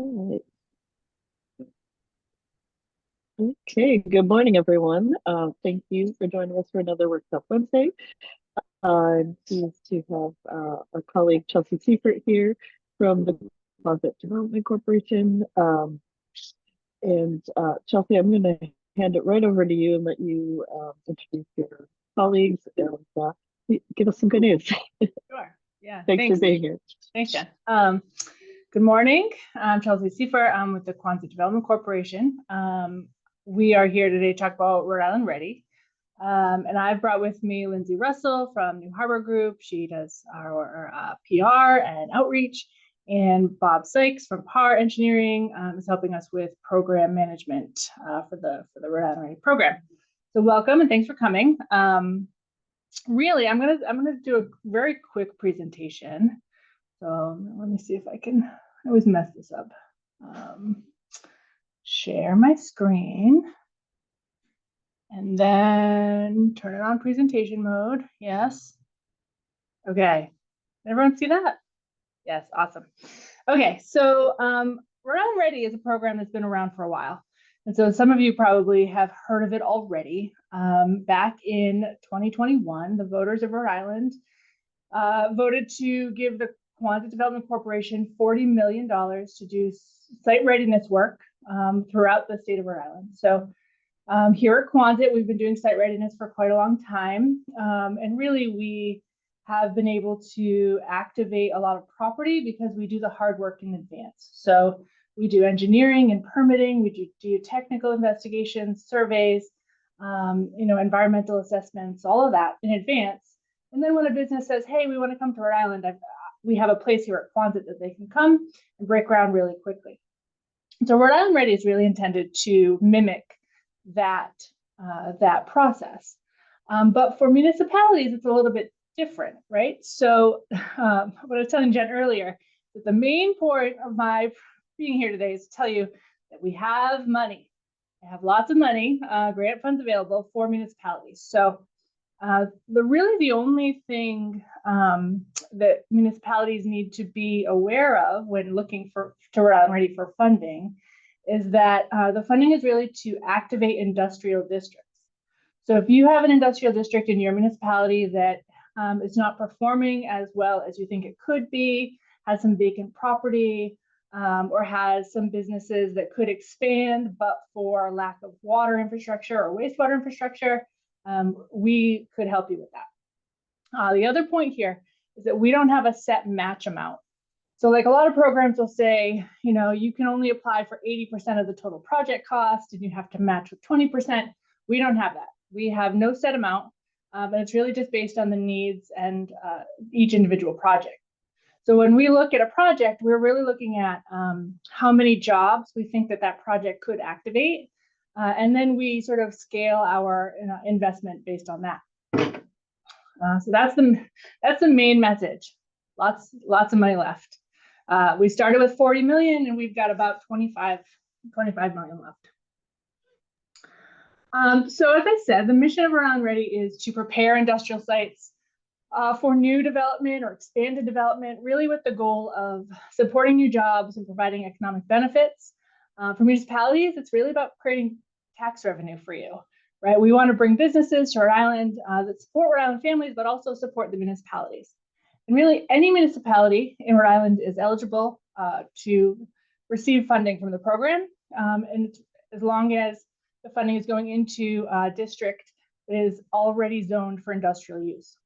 Alright. Okay, good morning, everyone. Thank you for joining us for another Workshop Wednesday. I'm pleased to have our colleague Chelsea Seifert here from the Closet Development Corporation. Chelsea, I'm going to hand it right over to you and let you introduce your colleagues and give us some good news. Sure. Yeah. Thanks for being here. Thanks, Jen. Good morning. I'm Chelsea Seifert. I'm with the Quonset Development Corporation. We are here today to talk about Rhode Island Ready. And I've brought with me Lindsay Russell from New Harbor Group. She does our PR and outreach. And Bob Sykes from Power Engineering is helping us with program management for the Rhode Island Ready program. So welcome and thanks for coming. Really, I'm gonna do a very quick presentation. So let me see if I can. I always mess this up. Share my screen, and then turn it on presentation mode. Yes. Okay. Everyone see that? Yes. Awesome. Okay. So Rhode Island Ready is a program that's been around for a while. And so some of you probably have heard of it already. Back in 2021, the voters of Rhode Island voted to give the Quonset Development Corporation $40 million to do site readiness work throughout the state of Rhode Island. So here at Quonset, we've been doing site readiness for quite a long time. And really, we have been able to activate a lot of property because we do the hard work in advance. So we do engineering and permitting, we do geotechnical investigations, surveys, environmental assessments, all of that in advance. And then when a business says, hey, we want to come to Rhode Island, we have a place here at Quonset that they can come and break ground really quickly. So Rhode Island Ready is really intended to mimic that process. But for municipalities, it's a little bit different, right? So what I was telling Jen earlier, that the main point of my being here today is to tell you that we have money. We have lots of money, grant funds available for municipalities. So the only thing that municipalities need to be aware of when looking to Rhode Island Ready for funding is that the funding is really to activate industrial districts. So if you have an industrial district in your municipality that is not performing as well as you think it could be, has some vacant property, or has some businesses that could expand, but for lack of water infrastructure or wastewater infrastructure, we could help you with that. The other point here is that we don't have a set match amount. So like a lot of programs will say, you can only apply for 80% of the total project cost and you have to match with 20%. We don't have that. We have no set amount, and it's really just based on the needs and each individual project. So when we look at a project, we're really looking at how many jobs we think that project could activate. And then we sort of scale our investment based on that. So that's the main message. Lots of money left. We started with 40 million and we've got about 25 million left. So as I said, the mission of Rhode Island Ready is to prepare industrial sites for new development or expanded development, really with the goal of supporting new jobs and providing economic benefits. For municipalities, it's really about creating tax revenue for you, right? We want to bring businesses to Rhode Island that support Rhode Island families, but also support the municipalities. And really, any municipality in Rhode Island is eligible to receive funding from the program, and as long as the funding is going into a district that is already zoned for industrial use.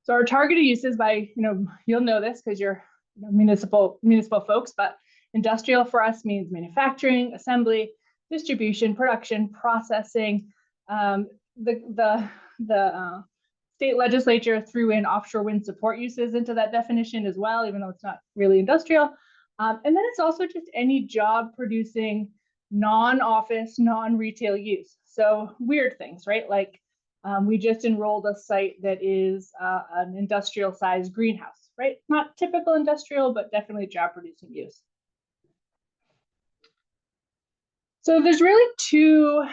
So our targeted uses by, you'll know this because you're municipal folks, but industrial for us means manufacturing, assembly, distribution, production, processing. The state legislature threw in offshore wind support uses into that definition as well, even though it's not really industrial. And then it's also just any job producing non-office, non-retail use. So weird things, right? Like we just enrolled a site that is an industrial sized greenhouse, right? Not typical industrial, but definitely job producing use. So there's really two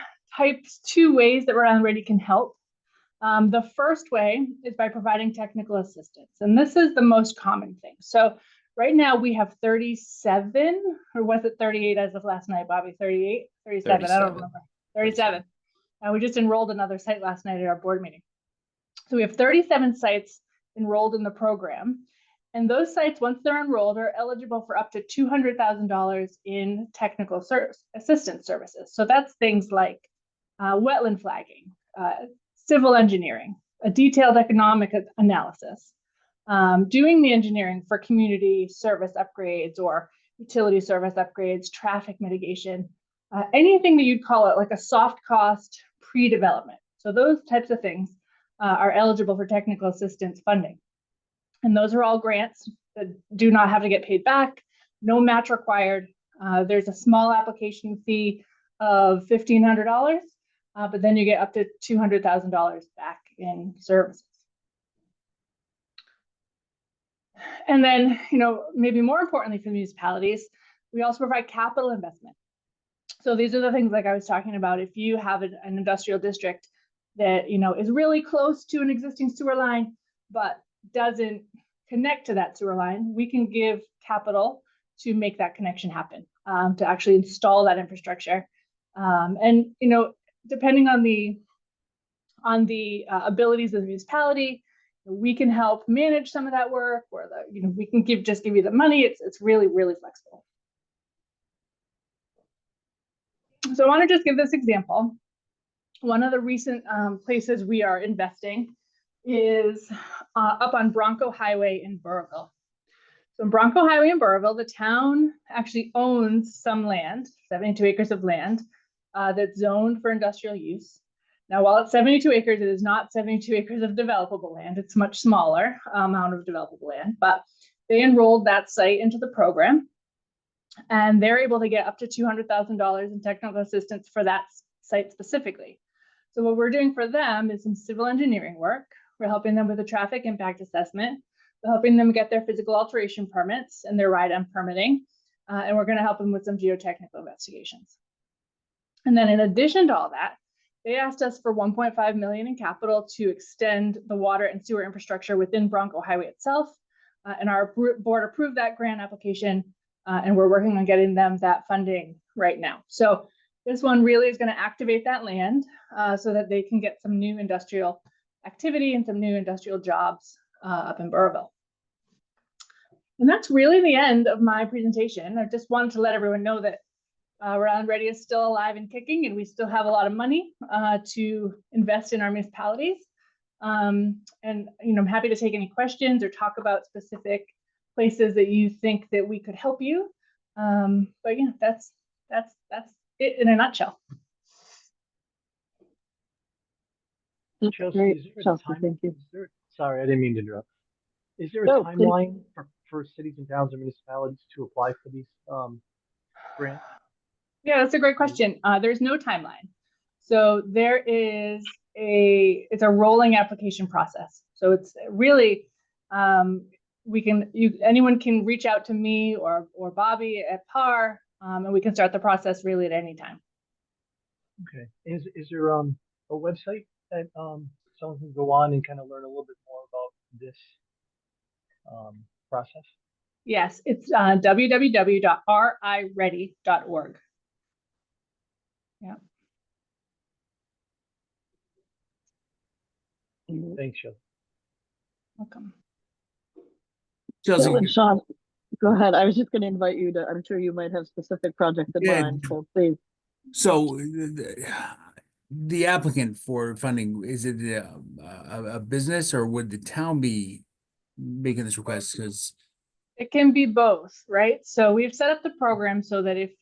ways that Rhode Island Ready can help. The first way is by providing technical assistance. And this is the most common thing. So right now we have 37, or was it 38 as of last night, Bobby? 38, 37, I don't remember. 37. We just enrolled another site last night at our board meeting. So we have 37 sites enrolled in the program. And those sites, once they're enrolled, are eligible for up to $200,000 in technical assistance services. So that's things like wetland flagging, civil engineering, a detailed economic analysis, doing the engineering for community service upgrades or utility service upgrades, traffic mitigation, anything that you'd call it like a soft cost pre-development. So those types of things are eligible for technical assistance funding. And those are all grants that do not have to get paid back, no match required. There's a small application fee of $1,500, but then you get up to $200,000 back in services. And then, maybe more importantly for municipalities, we also provide capital investment. So these are the things like I was talking about. If you have an industrial district that, is really close to an existing sewer line, but doesn't connect to that sewer line, we can give capital to make that connection happen, to actually install that infrastructure. And, depending on the abilities of the municipality, we can help manage some of that work, or we can give you the money. It's really, really flexible. So I want to just give this example. One of the recent places we are investing is up on Bronco Highway in Burrillville. So in Bronco Highway in Burrillville, the town actually owns some land, 72 acres of land, that's zoned for industrial use. Now, while it's 72 acres, it is not 72 acres of developable land. It's much smaller amount of developable land, but they enrolled that site into the program, and they're able to get up to $200,000 in technical assistance for that site specifically. So what we're doing for them is some civil engineering work. We're helping them with a traffic impact assessment. We're helping them get their physical alteration permits and their ride-on permitting. And we're going to help them with some geotechnical investigations. And then in addition to all that, they asked us for $1.5 million in capital to extend the water and sewer infrastructure within Bronco Highway itself. And our board approved that grant application, and we're working on getting them that funding right now. So this one really is going to activate that land so that they can get some new industrial activity and some new industrial jobs up in Burrillville. And that's really the end of my presentation. I just wanted to let everyone know that Round Ready is still alive and kicking, and we still have a lot of money to invest in our municipalities. And I'm happy to take any questions or talk about specific places that you think that we could help you. But yeah, that's it in a nutshell. Chelsea, Thank you. Sorry, I didn't mean to interrupt. Is there a timeline for cities and towns and municipalities to apply for these grants? Yeah, that's a great question. There's no timeline. So there is it's a rolling application process. So it's really, anyone can reach out to me or Bobby at PAR, and we can start the process really at any time. Okay. Is there a website that someone can go on and kind of learn a little bit more about this process? Yes, it's www.riready.org. Yeah. Thanks, Chelsea. Welcome. Chelsea, Sean, go ahead. I was just going to invite you to, I'm sure you might have specific projects in mind, so please. So the applicant for funding, is it a business, or would the town be making this request? Because it can be both, right? So we've set up the program so that if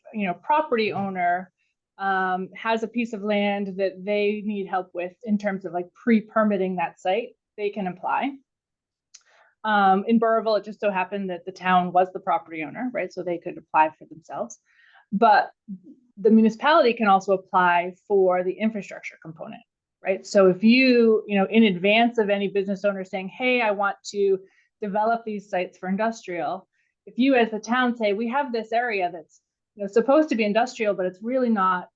property owner has a piece of land that they need help with in terms of like pre-permitting that site, they can apply. In Burrillville, it just so happened that the town was the property owner, right? So they could apply for themselves. But the municipality can also apply for the infrastructure component, right? So if you, in advance of any business owner saying, hey, I want to develop these sites for industrial, if you as the town say, we have this area that's supposed to be industrial, but it's really not,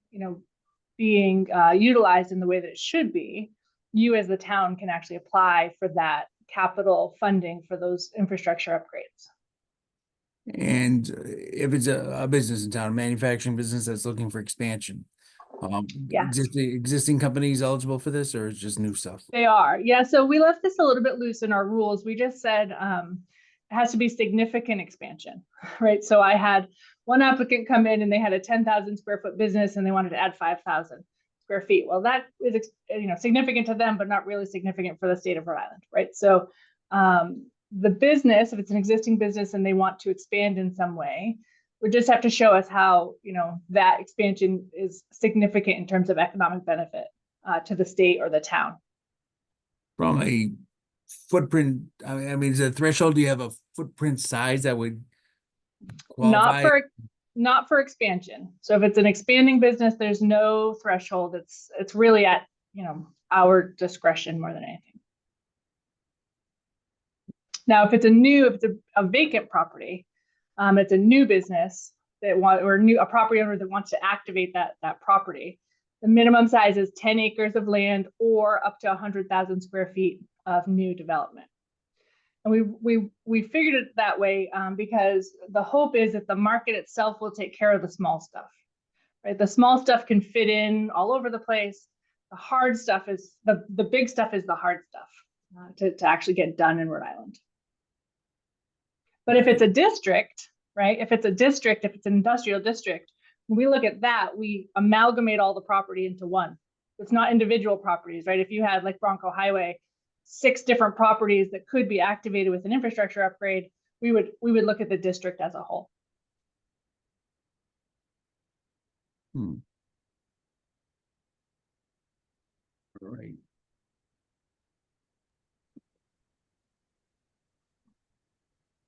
being utilized in the way that it should be, you as the town can actually apply for that capital funding for those infrastructure upgrades. And if it's a business in town, a manufacturing business that's looking for expansion, Yeah. existing companies eligible for this, or it's just new stuff? They are. Yeah. So we left this a little bit loose in our rules. We just said it has to be significant expansion, right? So I had one applicant come in and they had a 10,000 square foot business and they wanted to add 5,000 square feet. Well, that is, you know, significant to them, but not really significant for the state of Rhode Island, right? So the business, if it's an existing business and they want to expand in some way, we just have to show us how, you know, that expansion is significant in terms of economic benefit to the state or the town. From a footprint, I mean, is a threshold? Do you have a footprint size that would qualify? Not for expansion. So if it's an expanding business, there's no threshold. It's really at, you know, our discretion more than anything. Now, if it's a vacant property, it's a new business that a property owner that wants to activate that property. The minimum size is 10 acres of land or up to 100,000 square feet of new development. And we figured it that way because the hope is that the market itself will take care of the small stuff, right? The small stuff can fit in all over the place. The hard stuff is the big stuff is the hard stuff to actually get done in Rhode Island. But if it's a district, right? If it's an industrial district, when we look at that, we amalgamate all the property into one. It's not individual properties, right? If you had like Bronco Highway, 6 different properties that could be activated with an infrastructure upgrade, we would look at the district as a whole. All right.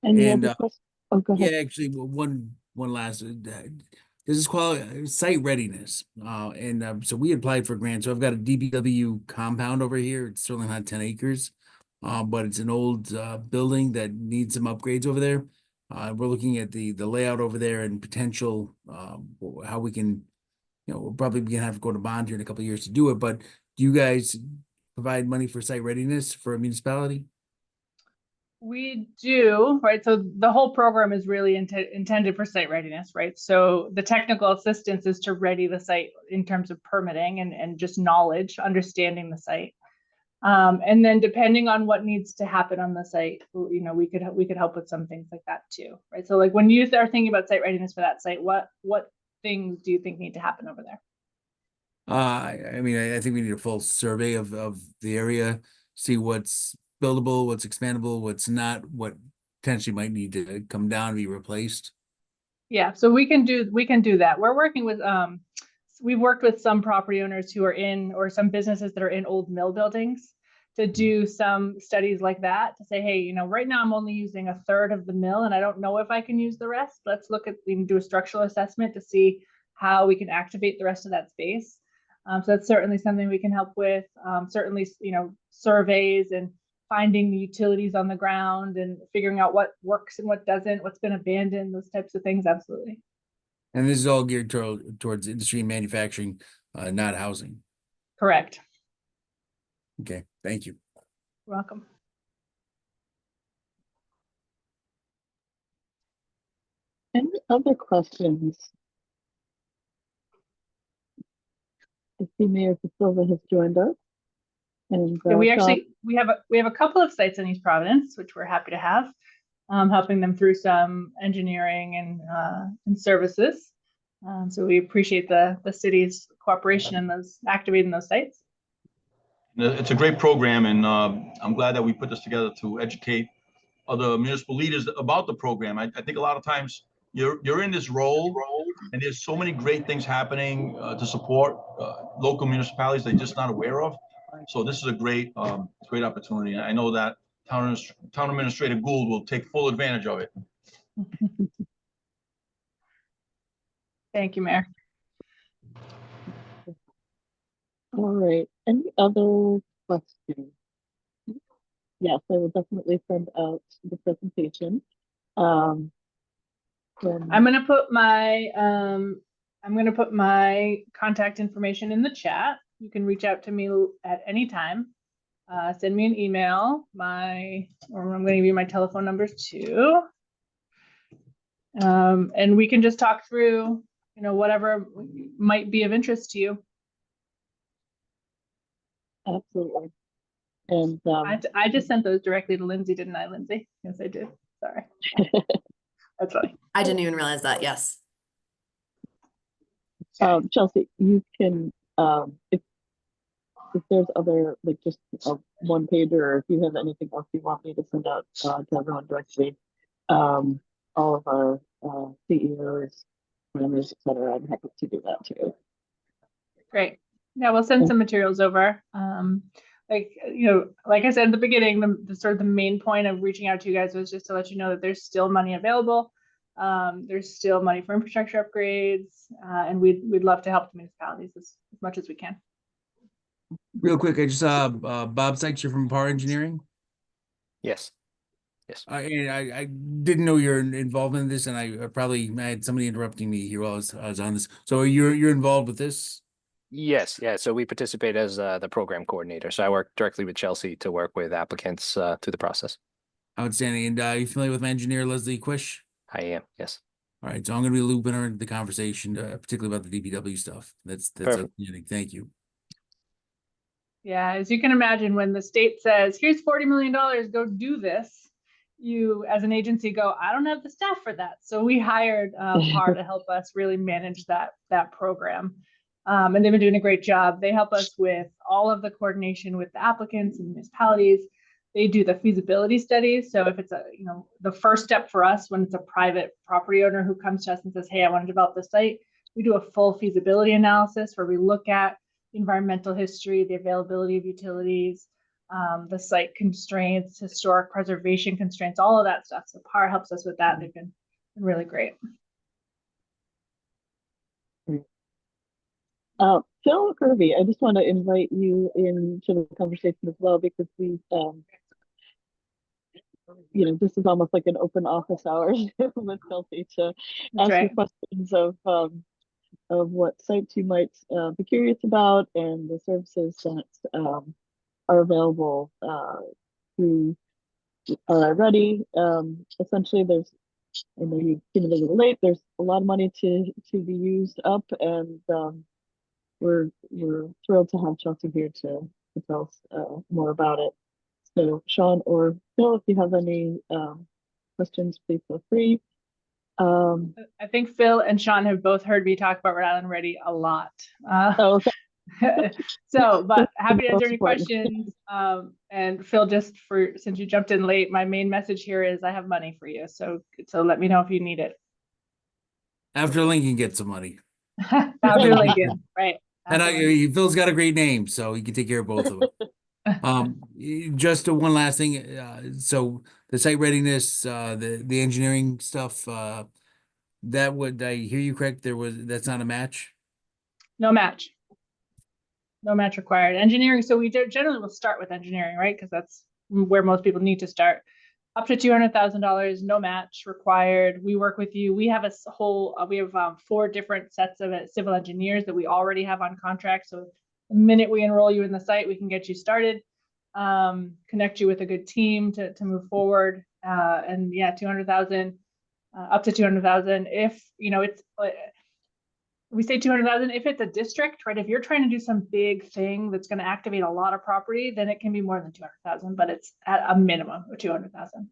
Any other questions? Oh, go ahead. Yeah, actually, one last. This is called site readiness, so we applied for a grant. So I've got a DPW compound over here. It's certainly not 10 acres, but it's an old building that needs some upgrades over there. We're looking at the layout over there and potential how we can, you know, we'll probably gonna have to go to bond here in a couple of years to do it. But do you guys provide money for site readiness for a municipality? We do, right? So the whole program is really intended for site readiness, right? So the technical assistance is to ready the site in terms of permitting and just knowledge, understanding the site. And then depending on what needs to happen on the site, you know, we could help with some things like that too, right? So like when you are thinking about site readiness for that site, what things do you think need to happen over there? I mean, I think we need a full survey of the area, see what's buildable, what's expandable, what's not, what potentially might need to come down and be replaced. Yeah, so we can do that. We're working with we've worked with some property owners who are in, or some businesses that are in old mill buildings, to do some studies like that, to say, hey, you know, right now I'm only using 1/3 of the mill and I don't know if I can use the rest. Let's look at, we can do a structural assessment to see how we can activate the rest of that space. So that's certainly something we can help with. Certainly, you know, surveys and finding the utilities on the ground and figuring out what works and what doesn't, what's been abandoned, those types of things. Absolutely. And this is all geared towards industry and manufacturing, not housing. Correct. Okay, thank you. You're welcome. Any other questions? I see Mayor Silva has joined us. And yeah, we have a couple of sites in East Providence, which we're happy to have, helping them through some engineering and services. So we appreciate the city's cooperation in those activating those sites. It's a great program, and I'm glad that we put this together to educate other municipal leaders about the program. I think a lot of times you're in this role, and there's so many great things happening to support local municipalities they're just not aware of. So this is a great opportunity. And I know that Town Administrator Gould will take full advantage of it. Thank you, Mayor. All right. Any other questions? Yes, I will definitely send out the presentation. I'm gonna put my contact information in the chat. You can reach out to me at any time. send me an email. Or I'm going to give you my telephone numbers too. And we can just talk through, whatever might be of interest to you. Absolutely. And I just sent those directly to Lindsay, didn't I, Lindsay? Yes, I did. Sorry. That's funny. I didn't even realize that. Yes. Chelsea, you can if there's other, like, just a one pager, or if you have anything else you want me to send out to everyone directly, all of our CEOs, members, etc., I'm happy to do that too. Great. Yeah, we'll send some materials over. Like I said at the beginning, the sort of the main point of reaching out to you guys was just to let you know that there's still money available. There's still money for infrastructure upgrades, and we'd love to help the municipalities as much as we can. Real quick, I just saw Bob Sykes, you're from Power Engineering. Yes. Yes. I didn't know you're involved in this, and I probably had somebody interrupting me here while I was on this. So you're involved with this? Yes. Yeah. So we participate as the program coordinator. So I work directly with Chelsea to work with applicants through the process. Outstanding. And are you familiar with my engineer, Leslie Quish? I am. Yes. All right. So I'm going to be looping her into the conversation, particularly about the DPW stuff. That's Perfect. outstanding. Thank you. Yeah, as you can imagine, when the state says, here's $40 million, go do this, you as an agency go, I don't have the staff for that. So we hired PAR to help us really manage that program. And they've been doing a great job. They help us with all of the coordination with the applicants and municipalities. They do the feasibility studies. So if it's the first step for us, when it's a private property owner who comes to us and says, hey, I want to develop this site, we do a full feasibility analysis where we look at environmental history, the availability of utilities, the site constraints, historic preservation constraints, all of that stuff. So PAR helps us with that. They've been really great. Phil Kirby, I just want to invite you into the conversation as well, because we, this is almost like an open office hours with Chelsea to ask you questions of what sites you might be curious about, and the services that are available through Ready. Essentially, I know you came a little late. There's a lot of money to be used up, and we're thrilled to have Chelsea here to tell us more about it. So, Sean or Phil, if you have any questions, please feel free. I think Phil and Sean have both heard me talk about Rhode Island Ready a lot. Okay. But happy to answer any questions. And Phil, since you jumped in late, my main message here is I have money for you. So let me know if you need it. After Lincoln gets some money. After Lincoln, right. And Phil's got a great name, so he can take care of both of them. Just one last thing. So the site readiness, the engineering stuff, that would, I hear you correct? That's not a match? No match. No match required. Engineering. So we generally will start with engineering, right? Because that's where most people need to start. Up to $200,000, no match required. We work with you. We have we have 4 different sets of civil engineers that we already have on contract. So the minute we enroll you in the site, we can get you started, connect you with a good team to move forward. And yeah, 200,000, up to 200,000. If we say 200,000, if it's a district, right? If you're trying to do some big thing that's going to activate a lot of property, then it can be more than 200,000, but it's at a minimum of 200,000.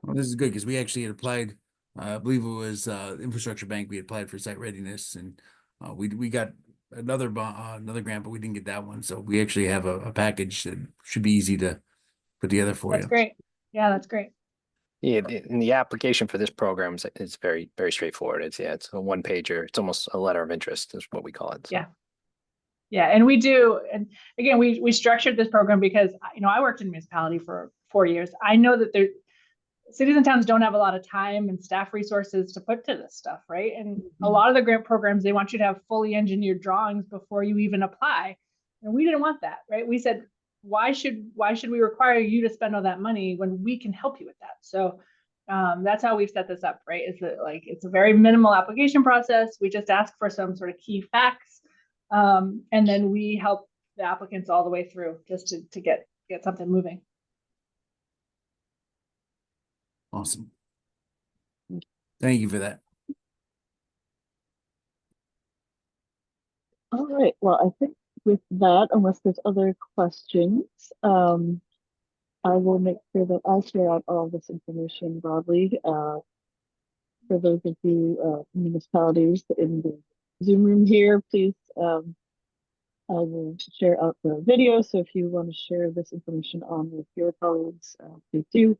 Well, this is good because we actually had applied. I believe it was Infrastructure Bank. We applied for site readiness, and we got another grant, but we didn't get that one. So we actually have a package that should be easy to put together for you. That's great. Yeah, that's great. Yeah, and the application for this program is very, very straightforward. It's a one pager. It's almost a letter of interest is what we call it. So. Yeah, and we do. And again, we structured this program because I worked in municipality for 4 years. I know that cities and towns don't have a lot of time and staff resources to put to this stuff, right? And a lot of the grant programs, they want you to have fully engineered drawings before you even apply, and we didn't want that, right? We said, why should we require you to spend all that money when we can help you with that? So that's how we've set this up, right? It's a very minimal application process. We just ask for some sort of key facts, and then we help the applicants all the way through just to get something moving. Awesome. Thank you for that. All right. Well, I think with that, unless there's other questions, I will make sure that I share out all this information broadly for those of you municipalities in the Zoom room here. Please, I will share out the video. So if you want to share this information on with your colleagues, please do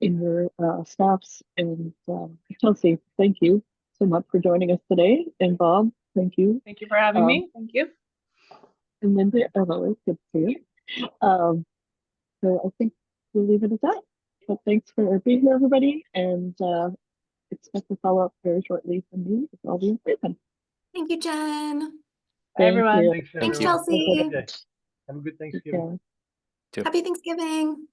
in your staffs. And Chelsea, thank you so much for joining us today. And Bob, thank you. Thank you for having me. Thank you. And Linda, as always, good to see you. So I think we'll leave it at that. But thanks for being here, everybody. And expect a follow up very shortly from me with all the information. Thank you, Jen. Bye, Thank everyone. you. Thanks, Thanks, everyone. Chelsea. Have a good Thanksgiving. Okay. Happy Thanksgiving.